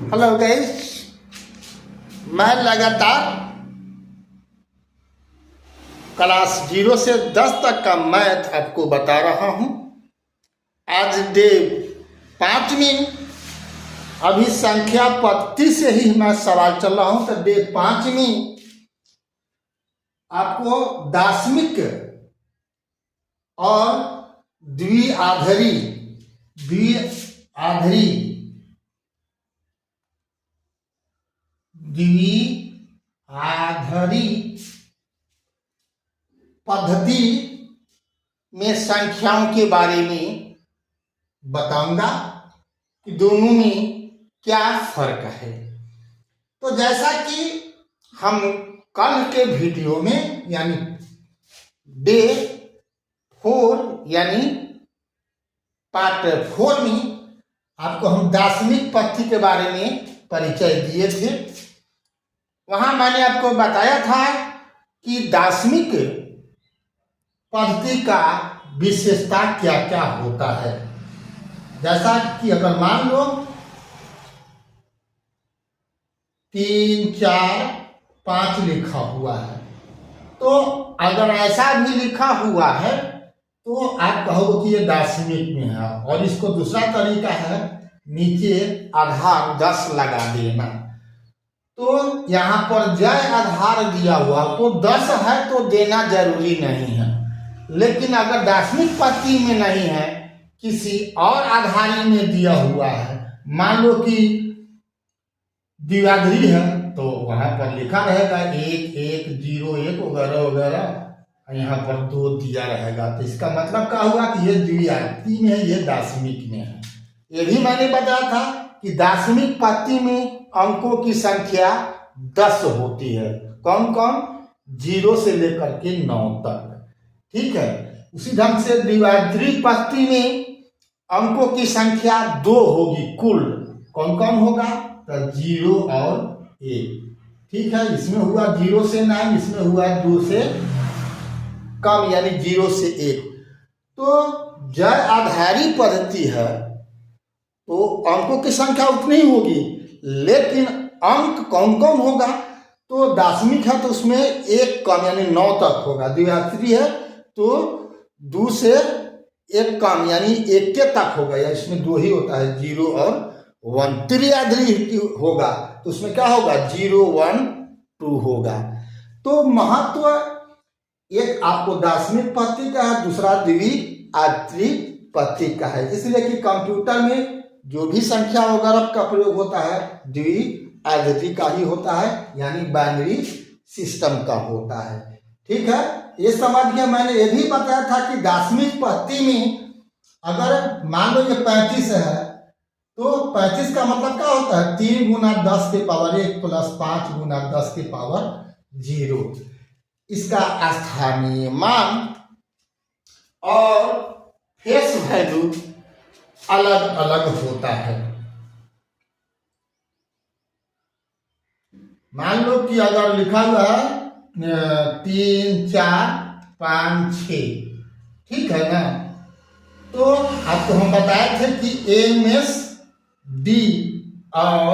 Hello guys, मैं लगातार class 0 से 10 तक का मैथ आपको बता रहा हूं। आज डे 5वीं, अभी संख्या पत्ती से ही मैं सवाल चल रहा हूं। तो डे 5वीं आपको दार्शनिक और द्विआधारी पद्धति में संख्याओं के बारे में बताऊंगा कि दोनों में क्या फर्क है। तो जैसा कि हम कल के वीडियो में यानी डे 4 यानी पार्ट 4 में आपको हम दार्शनिक पद्धति के बारे में परिचय दिए थे। वहां मैंने आपको बताया था कि दार्शनिक पद्धति का विशेषता क्या क्या होता है। जैसा कि अगर मान लो 3, 4, 5 लिखा हुआ है, तो अगर ऐसा भी लिखा हुआ है तो आप कहोगे कि ये दार्शनिक में है। और इसको दूसरा तरीका है, नीचे आधार 10 लगा देना। तो यहाँ पर जय आधार दिया हुआ तो 10 है तो देना जरूरी नहीं है। लेकिन अगर दार्शनिक पद्धति में नहीं है, किसी और आधारी में दिया हुआ है, मान लो कि द्विआधारी है, तो वहां पर लिखा रहेगा 1, 1, 0, 1 वगैरह वगैरह, यहाँ पर 2 दिया रहेगा। तो इसका मतलब क्या हुआ कि ये द्विआधारी में है, ये दार्शनिक में है। ये भी मैंने बताया था कि दार्शनिक पद्धति में अंकों की संख्या 10 होती है। कौन कौन? 0 से लेकर के 9 तक। ठीक है। उसी ढंग से द्विआधारी पद्धति में अंकों की संख्या 2 होगी कुल। कौन कौन होगा? तो 0 और 1। ठीक है। इसमें हुआ 0 से 9, इसमें हुआ 2 से कम यानी 0 से 1। तो जय आधारी पद्धति है तो अंकों की संख्या उतनी ही होगी, लेकिन अंक कौन कौन होगा? तो दार्शनिक है तो उसमें 1 कम यानी 9 तक होगा। द्विआधारी है तो 2 से 1 कम यानी 1 के तक होगा, या इसमें 2 ही होता है, 0 और 1। त्रिआधारी होगा तो उसमें क्या होगा? 0, 1, 2 होगा। तो महत्व एक आपको दार्शनिक पद्धति का है, दूसरा द्विआधारी पद्धति का है। इसलिए कि कंप्यूटर में जो भी संख्या वगैरह का प्रयोग होता है द्विआधारी का ही होता है, यानी बाइनरी सिस्टम का होता है। ठीक है। ये समझ गया। मैंने ये भी बताया था कि दार्शनिक पद्धति में अगर मान लो ये 35 है, तो 35 का मतलब क्या होता है? 3 गुना 10 के पावर 1 प्लस 5 गुना 10 के पावर 0। इसका स्थानीय मान और फेस वैल्यू अलग अलग होता है। मान लो कि अगर लिखा हुआ है 3, 4, 5, 6, ठीक है ना? तो आपको हम बताए थे कि MSD और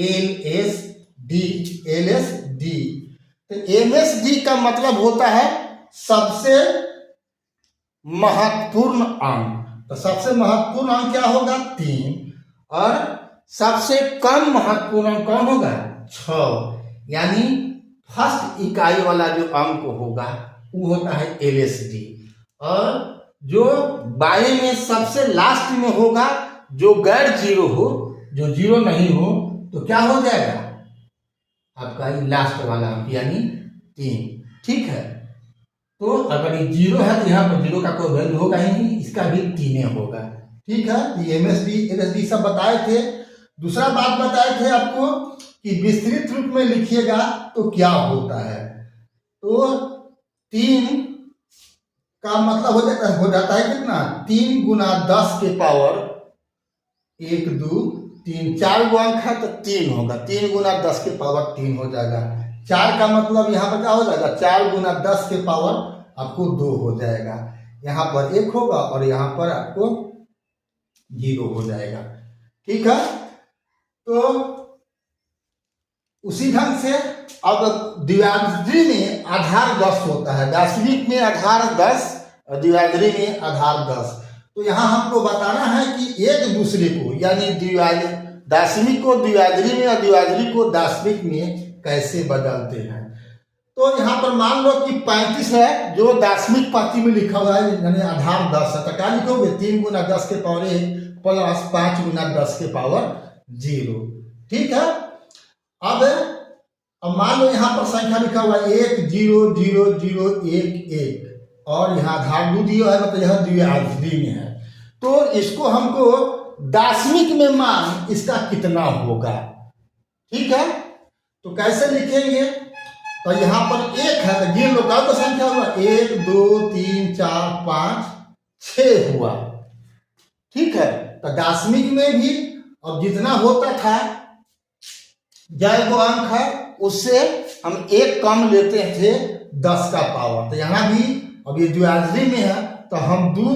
LSD। तो MSD का मतलब होता है सबसे महत्वपूर्ण अंक। तो सबसे महत्वपूर्ण अंक क्या होगा? 3। और सबसे कम महत्वपूर्ण अंक कौन होगा? 6। यानी फर्स्ट इकाई वाला जो अंक होगा वो होता है LSD। और जो बाएं में सबसे लास्ट में होगा, जो गैर 0 हो, जो 0 नहीं हो, तो क्या हो जाएगा आपका लास्ट वाला अंक यानी 3। ठीक है। तो अगर ये 0 है तो यहाँ पर 0 का कोई वैल्यू होगा ही नहीं, इसका भी 3 होगा। ठीक है। MSD LSD सब बताए थे। दूसरा बात बताए थे आपको कि विस्तृत रूप में लिखिएगा तो क्या होता है। तो 3 का मतलब हो जाता है कितना? 3 गुना 10 के पावर 1, 2, 3, 4 गो अंक है तो 3 होगा। 3 गुना 10 के पावर 3 हो जाएगा। 4 का मतलब यहाँ पर क्या हो जाएगा? 4 गुना 10 के पावर आपको 2 हो जाएगा। यहाँ पर 1 होगा और यहाँ पर आपको 0 हो जाएगा। ठीक है। तो उसी ढंग से अब द्विआधारी में आधार 10 होता है, दाशमिक में आधार 10 और द्विआधारी में आधार 10। तो यहाँ हमको बताना है कि एक दूसरे को यानी दाशमिक को द्विआधारी में और द्विआधारी को दाशमिक में कैसे बदलते हैं। तो यहाँ पर मान लो कि 35 है जो दाशमिक पाती में लिखा हुआ है यानी आधार 10 है, तो क्या लिखोगे 3 गुना 10 के पावर 1 प्लस 5 गुना 10 के पावर 0। ठीक है। अब मान लो यहाँ पर संख्या लिखा हुआ है 1 0 0 0 1 1 और यहाँ आधार 2 दिया है, मतलब यह द्विआधारी में है। तो इसको हमको दाशमिक में मान इसका कितना होगा। ठीक है। तो कैसे लिखेंगे, तो यहाँ पर 1 है तो गिन लो तो संख्या हुआ 1 2 3 4 5 6 हुआ। ठीक है। तो दाशमिक में भी अब जितना होता था जय को अंक है उससे हम 1 कम लेते थे 10 का पावर। तो यहाँ भी अब ये द्विआधारी में है तो हम 2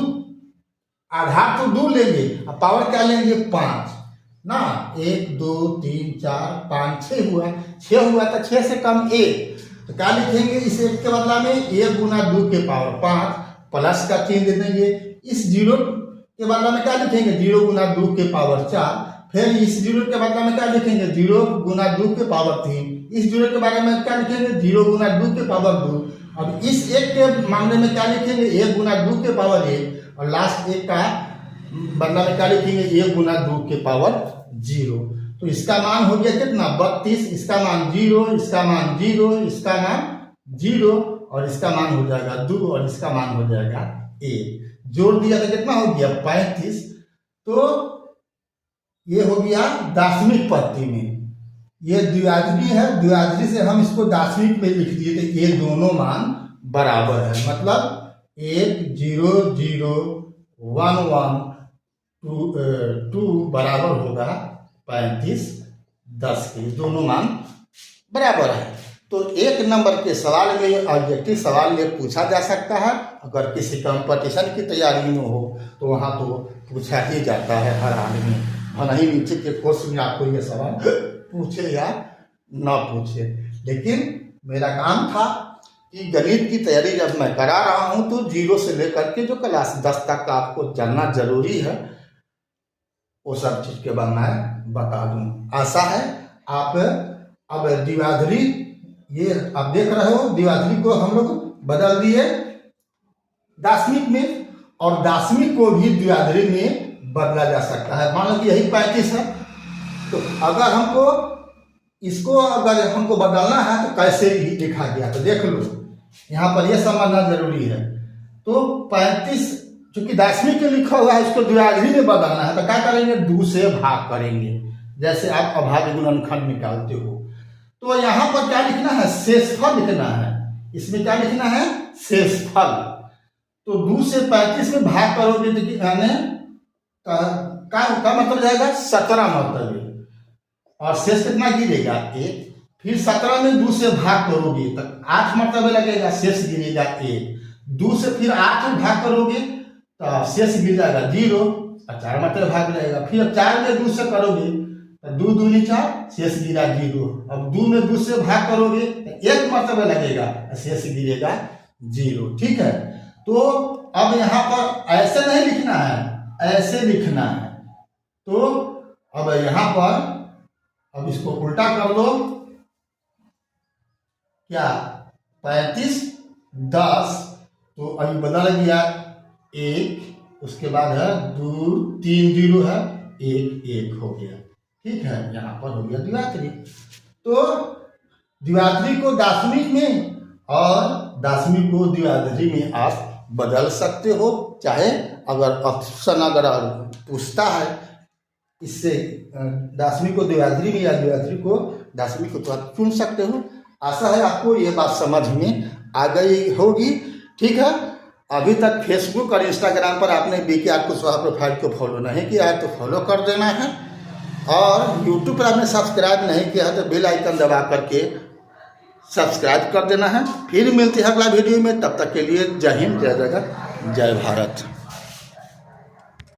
आधार तो 2 लेंगे और पावर क्या लेंगे 5 ना। 1 2 3 4 5 6 हुआ, 6 हुआ तो 6 से कम 1, तो क्या लिखेंगे इस 1 के बदला में 1 गुना 2 के पावर 5 प्लस का चिन्ह दे देंगे। इस 0 के बदला में क्या लिखेंगे 0 गुना 2 के पावर 4, फिर इस 0 के बदला में क्या लिखेंगे 0 गुना 2 के पावर 3, इस 0 के बारे में क्या लिखेंगे 0 गुना 2 के पावर 2। अब इस 1 के मामले में क्या लिखेंगे 1 गुना 2 के पावर 1 और लास्ट 1 का बदला में क्या लिखेंगे 1 गुना 2 के पावर 0। तो इसका मान हो गया कितना 32, इसका मान 0, इसका मान 0, इसका मान 0 और इसका मान हो जाएगा 2 और इसका मान हो जाएगा 1। जोड़ दिया तो कितना हो गया 35। तो ये हो गया दाशमिक पत्ती में, ये द्विआधारी है, द्विआधारी से हम इसको दाशमिक में लिख दिए तो ये दोनों मान बराबर है, मतलब 1 0 0 1 1 2 बराबर होगा 35 10 के, दोनों मान बराबर है। तो 1 नंबर के सवाल में ऑब्जेक्टिव सवाल में पूछा जा सकता है। अगर किसी कंपटीशन की तैयारी में हो तो वहाँ तो पूछा ही जाता है हर हाल में, भले ही नीचे के कोर्स में आपको ये सवाल पूछे या ना पूछे। लेकिन मेरा काम था कि गणित की तैयारी जब मैं करा रहा हूँ तो 0 से लेकर के जो क्लास 10 तक का आपको जानना जरूरी है वो सब चीज के बाद मैं बता दूं। आशा है आप अब द्विआधारी ये आप देख रहे हो, द्विआधारी को हम लोग बदल दिए दाशमिक में और दाशमिक को भी द्विआधारी में बदला जा सकता है। मान लो कि यही 35 है तो अगर हमको इसको अगर हमको बदलना है तो कैसे लिखा गया तो देख लो, यहाँ पर यह समझना जरूरी है। तो 35 चूंकि दाशमिक में लिखा हुआ है इसको द्विआधारी में बदलना है तो क्या करेंगे 2 से भाग करेंगे, जैसे आप अभाज्य गुणनखंड निकालते हो। तो यहाँ पर क्या लिखना है शेषफल लिखना है, इसमें क्या लिखना है शेषफल। तो 2 से 35 में भाग करोगे तो यानी का मतलब जाएगा 17 मतलब, और शेष कितना गिरेगा 1। फिर 17 में 2 से भाग करोगे तो 8 मतलब लगेगा, शेष गिरेगा 1। 2 से फिर 8 में भाग करोगे तो शेष गिर जाएगा 0 और 4 मतलब भाग जाएगा। फिर 4 में 2 से करोगे तो 2 दूनी 4 शेष गिरा 0। अब 2 में 2 से भाग करोगे तो 1 मतलब लगेगा, शेष गिरेगा 0। ठीक है। तो अब यहाँ पर ऐसे नहीं लिखना है, ऐसे लिखना है। तो अब यहाँ पर अब इसको उल्टा कर लो, क्या 35 10 तो अभी बदल गया 1, उसके बाद है 2 3 0 है 1 1 हो गया। ठीक है, यहाँ पर हो गया द्विआधारी। तो द्विआधारी को दाशमिक में और दाशमिक को द्विआधारी में आप बदल सकते हो, चाहे अगर ऑप्शन अगर पूछता है इससे दाशमिक को द्विआधारी में या द्विआधारी को दाशमिक को तो आप चुन सकते हो। आशा है आपको ये बात समझ में आ गई होगी। ठीक है। अभी तक फेसबुक और इंस्टाग्राम पर आपने BKR कुशवाहा प्रोफाइल को फॉलो नहीं किया है तो फॉलो कर देना है, और यूट्यूब पर आपने सब्सक्राइब नहीं किया है तो बेल आइकन दबा करके सब्सक्राइब कर देना है। फिर मिलते हैं अगला वीडियो में, तब तक के लिए जय हिंद, जय जगत, जय भारत।